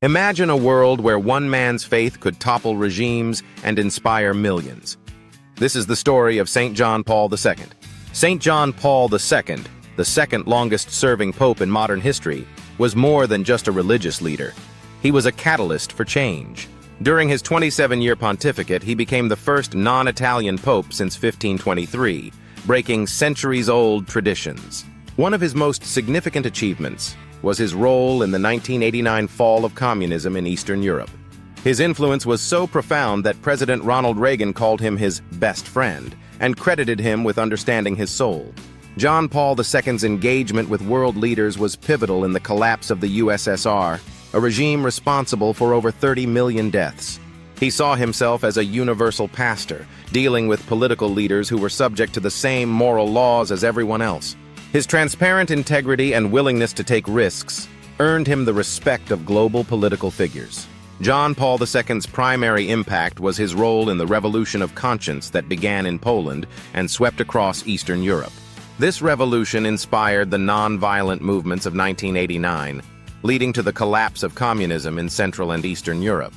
Imagine a world where one man's faith could topple regimes and inspire millions. This is the story of St. John Paul II. St. John Paul II, the second longest-serving pope in modern history, was more than just a religious leader. He was a catalyst for change. During his 27-year pontificate, he became the first non-Italian pope since 1523, breaking centuries-old traditions. One of his most significant achievements was his role in the 1989 fall of communism in Eastern Europe. His influence was so profound that President Ronald Reagan called him his best friend and credited him with understanding his soul. John Paul II's engagement with world leaders was pivotal in the collapse of the USSR, a regime responsible for over 30 million deaths. He saw himself as a universal pastor, dealing with political leaders who were subject to the same moral laws as everyone else. His transparent integrity and willingness to take risks earned him the respect of global political figures. John Paul II's primary impact was his role in the Revolution of Conscience that began in Poland and swept across Eastern Europe. This revolution inspired the non-violent movements of 1989, leading to the collapse of communism in Central and Eastern Europe.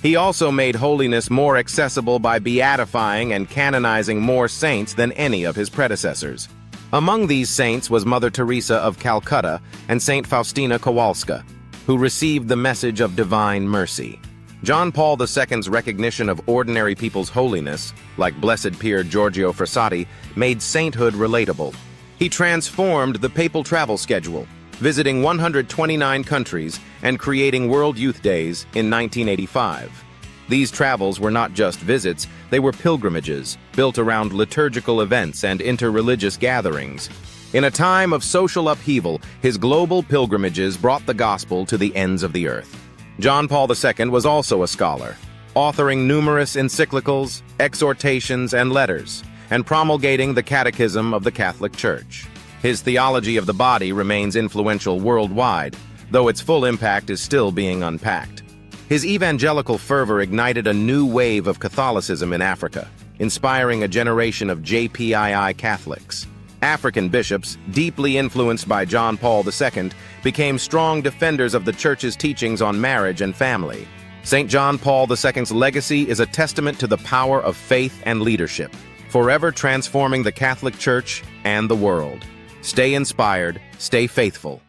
He also made holiness more accessible by beatifying and canonizing more saints than any of his predecessors. Among these saints was Mother Teresa of Calcutta and Saint Faustina Kowalska, who received the message of divine mercy. John Paul II's recognition of ordinary people's holiness, like Blessed Pier Giorgio Frassati, made sainthood relatable. He transformed the papal travel schedule, visiting 129 countries and creating World Youth Days in 1985. These travels were not just visits, they were pilgrimages, built around liturgical events and interreligious gatherings. In a time of social upheaval, his global pilgrimages brought the gospel to the ends of the earth. John Paul II was also a scholar, authoring numerous encyclicals, exhortations, and letters, and promulgating the Catechism of the Catholic Church. His theology of the body remains influential worldwide, though its full impact is still being unpacked. His evangelical fervor ignited a new wave of Catholicism in Africa, inspiring a generation of JPII Catholics. African bishops, deeply influenced by John Paul II, became strong defenders of the Church's teachings on marriage and family. St. John Paul II's legacy is a testament to the power of faith and leadership, forever transforming the Catholic Church and the world. Stay inspired, stay faithful,